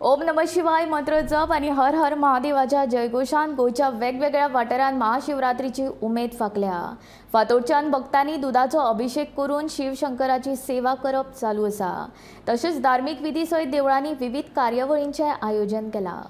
ओम नमः शिवाय मंत्र जप आणि हर हर महादेवाच्या जयघोषान गोयच्या वेगवेगळ्या वाठारांत महाशिवरात्रीची उमेद फाकल्या। फातोडच्यान भक्तांनी दुधाचो अभिषेक करून शिवशंकराची सेवा करप चालू आसा। तसेच धार्मिक विधी सयत देवळांनी विविध कार्यावळींचे आयोजन केला।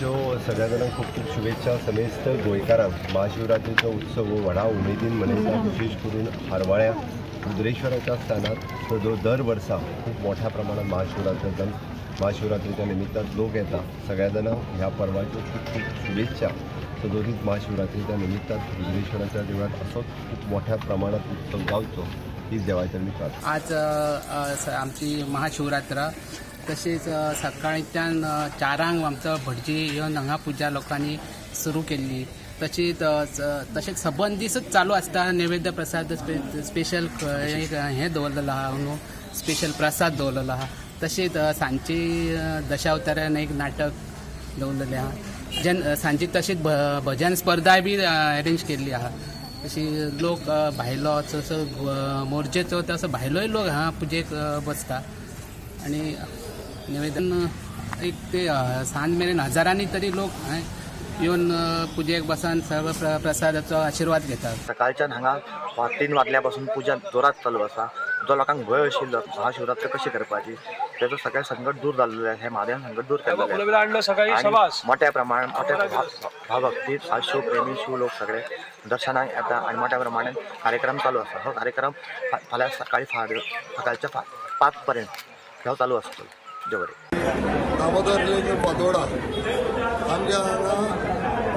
जो सगळ्या जाणांक खूप खूप शुभेच्छा। समेस्त गोंयकारांक महाशिवरात्रीचो उत्सव हो व्हडा उमेदीन मनयतात। विशेष करून हरवाळ्या रुद्रेश्वराच्या स्थानात जो दर वर्सा खूप मोठ्या प्रमाणात महाशिवरात्रीच्या निमित्तान लोक येतात। सगळ्या जाणांक ह्या पर्वाच्यो खूप खूप शुभेच्छा। सदोदीत महाशिवरात्रीच्या निमित्तान रुद्रेश्वराच्या देवळात असोच खूप मोठ्या प्रमाणात उत्सव जावचो हीच देवाच्या निमित्तान। आज आमची महाशिवरात्र तसेच सकाळच्यान 4 आमचो भटजी येवन हांगा पुजा लोकांनी सुरू केल्ली। तशेंच सबंद दीसच चालू आसता। नैवेद्य प्रसाद स्पेशल हे दवरलेलो आहा न्हू, स्पेशल प्रसाद दवरलेलो आहा। तशेंच सांजची दशावतारान एक नाटक दवरलेलें आहा। सांजची तशीच भजन स्पर्धाय बी अरेंज केल्ली आहा। तशी लोक भायलो जसो मोर्जेचो तसो भायलोय लोक हांगा पुजेक बसता आणि निवेदन एक ते सांज मेरेन हजारांनी तरी लोक येवन पुजेक बसान सर्व प्रसादाचो आशीर्वाद घेतात। सकाळच्यान हांगा 3 वाजल्यापासून पुजा जोरात चालू आसा। जो लोकांक भंय आशिल्लो महाशिवरात्र कशी करपाची तेजो सगळे संकट दूर जाल्लेले आहे। हे महादेवान संकट दूर केल्लेले मोठ्या प्रमाणात मोठ्या भावभक्तीत आज शिवप्रेमी शिव लोक सगळे दर्शनाक येता आणि मोठ्या प्रमाणात कार्यक्रम चालू आसा। हो कार्यक्रम फाल्यां सकाळच्या 5 पर्यंत ह्यो चालू आसतलो। दामोदर फातोडा आमच्या हांगा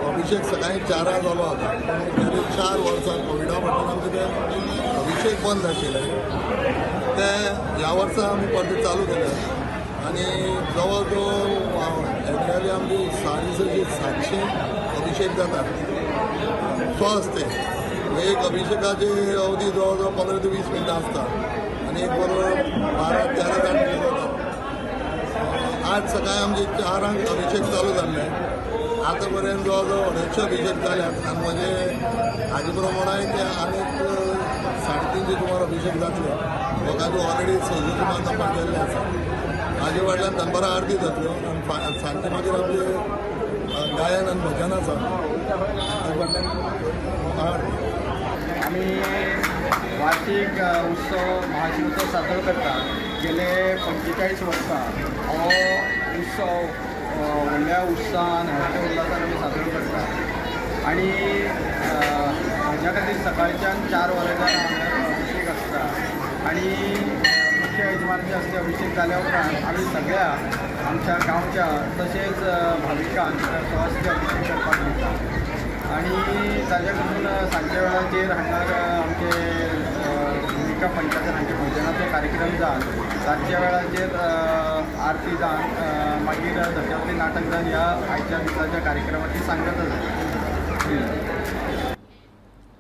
अभिषेक सकाळी 4 जालो आसा। गेली 4 वर्सां कोविडा फाटल्यान आमचे ते अभिषेक बंद आशिल्ले ते ह्या वर्सा आमी परत चालू केले आणि जवळ जवळ एन्युअली आमची 750 अभिषेक जातात। स्वस्त एक अभिषेकाची अवधी जवळ जवळ 15 ते 20 मिनटां आसता आणि एक बरोबर 12-13 जाण जातात। आज सकाळी आमचे 4 अभिषेक चालू जाल्ले। आतापर्यंत जवळ जवळ 150 अभिषेक जाल्यात आणि म्हणजे हाजे प्रमाणे ते आनीक 350 सुमार अभिषेक जातले। लोकांचो ऑलरेडी 600 सुमार नंबर केल्ले आसा। हाजे फाटल्यान दनपारां आरती जातल्यो आणि सांजचे मागीर आमचे गायन आणि भजन आसा। वार्षिक उत्सव महाशिवोत्सव साजरो करता. गेले 45 वर्सां हो उत्सव व्हडल्या उत्साहान व्हडल्या उल्हासान आमी साजरो करता. आनी हाज्या खातीर सकाळच्यान 4 वरांच्यान अभिषेक आसता. आनी मुख्य यजमान जे आसता अभिषेक जाल्या उपरांत आमी सगळ्या आमच्या गांवच्या तशेंच भाविकांक स्वास्थ्य अभिषेक करपाक दिता. आणि ताज्या कडून सांजच्या वेळाचेर हांगार आमचे भुमिका पंचायत हांचे भजनाचो कार्यक्रम जावन रातच्या वेळाचेर आरती जावन मागीर दशावली नाटक जावन ह्या आयच्या दिसाच्या कार्यक्रमाची सांगता जाता.